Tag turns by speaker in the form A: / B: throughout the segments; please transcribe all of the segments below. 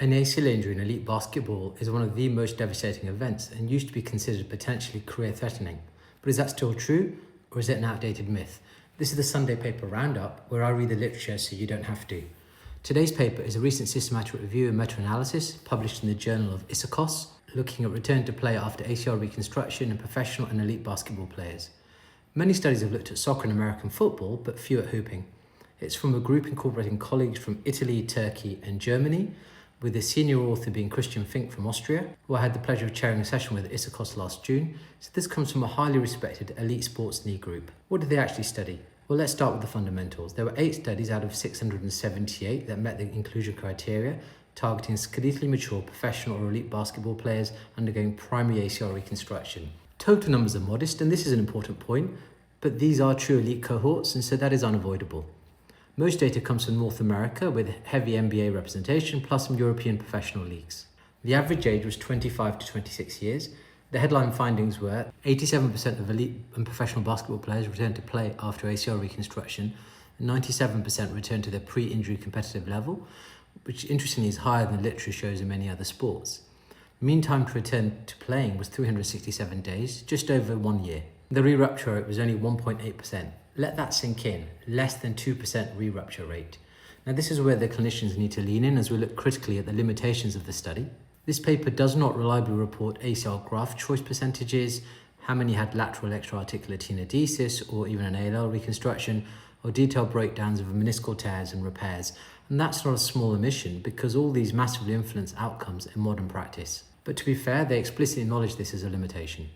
A: An ACL injury in elite basketball is one of the most devastating events and used to be considered potentially career-threatening. But is that still true, or is it an outdated myth? This is the Sunday paper roundup, where I read the literature so you don't have to. Today's paper is a recent systematic review and meta-analysis published in the Journal of ACL, looking at return to play after ACL reconstruction in professional and elite basketball players. Many studies have looked at soccer and American football, but few at hooping. It's from a group incorporating colleagues from Italy, Turkey and Germany, with the senior author being Christian Fink from Austria, who I had the pleasure of chairing a session with at ACL last June. So this comes from a highly respected elite sports knee group. What did they actually study? Well, let's start with the fundamentals. There were 8 studies out of 678 that met the inclusion criteria, targeting skeletally mature professional or elite basketball players undergoing primary ACL reconstruction. Total numbers are modest, and this is an important point, but these are true elite cohorts, and so that is unavoidable. Most data comes from North America with heavy NBA representation plus some European professional leagues. The average age was 25 to 26 years. The headline findings were 87% of elite and professional basketball players returned to play after ACL reconstruction, and 97% returned to their pre-injury competitive level, which interestingly is higher than the literature shows in many other sports. Mean time to return to playing was 367 days, just over 1 year. The re-rupture rate was only 1.8%. Let that sink in, less than 2% re-rupture rate. Now this is where the clinicians need to lean in as we look critically at the limitations of the study. This paper does not reliably report ACL graft choice percentages, how many had lateral extra-articular tenodesis or even an ALL reconstruction, or detailed breakdowns of meniscal tears and repairs. And that's not a small omission because all these massively influence outcomes in modern practice. But to be fair, they explicitly acknowledge this as a limitation.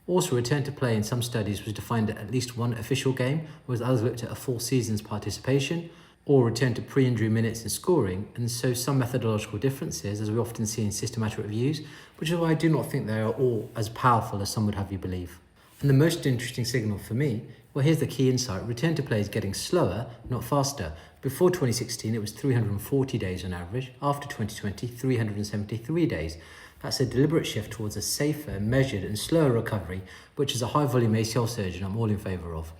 A: Also, return to play in some studies was defined at least one official game, whereas others looked at a full season's participation, or return to pre-injury minutes and scoring, and so some methodological differences, as we often see in systematic reviews, which is why I do not think they are all as powerful as some would have you believe. And the most interesting signal for me, well, here's the key insight: return to play is getting slower, not faster. Before 2016, it was 340 days on average. After 2020, 373 days. That's a deliberate shift towards a safer, measured and slower recovery, which as a high-volume ACL surgeon, I'm all in favour of.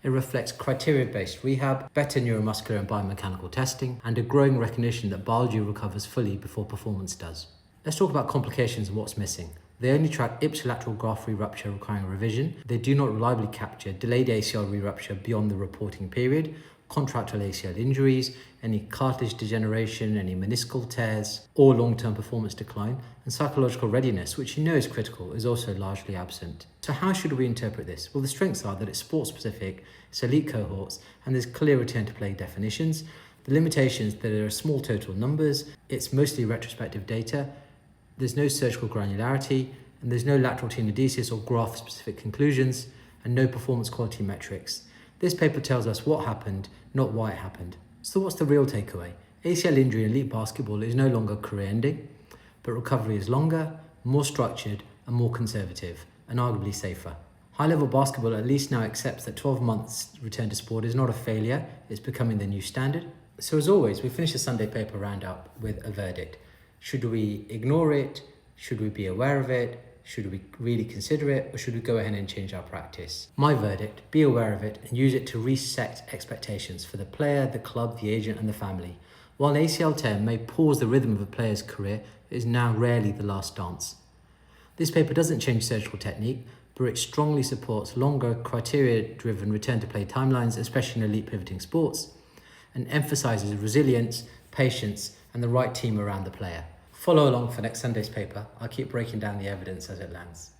A: It reflects criteria-based rehab, better neuromuscular and biomechanical testing, and a growing recognition that biology recovers fully before performance does. Let's talk about complications and what's missing. They only track ipsilateral graft re-rupture requiring revision. They do not reliably capture delayed ACL re-rupture beyond the reporting period, contractile ACL injuries, any cartilage degeneration, any meniscal tears, or long-term performance decline, and psychological readiness, which you know is critical, is also largely absent. So how should we interpret this? Well, the strengths are that it's sport-specific, it's elite cohorts, and there's clear return-to-play definitions. The limitations that there are small total numbers, it's mostly retrospective data, there's no surgical granularity, and there's no lateral tenodesis or graft-specific conclusions, and no performance quality metrics. This paper tells us what happened, not why it happened. So what's the real takeaway? ACL injury in elite basketball is no longer career-ending, but recovery is longer, more structured, and more conservative, and arguably safer. High-level basketball at least now accepts that 12 months return to sport is not a failure, it's becoming the new standard. So as always, we finish the Sunday paper roundup with a verdict. Should we ignore it? Should we be aware of it? Should we really consider it, or should we go ahead and change our practice? My verdict: be aware of it and use it to reset expectations for the player, the club, the agent and the family. While an ACL tear may pause the rhythm of a player's career, it is now rarely the last dance. This paper doesn't change surgical technique, but it strongly supports longer criteria-driven return-to-play timelines, especially in elite pivoting sports, and emphasises resilience, patience and the right team around the player. Follow along for next Sunday's paper. I'll keep breaking down the evidence as it lands.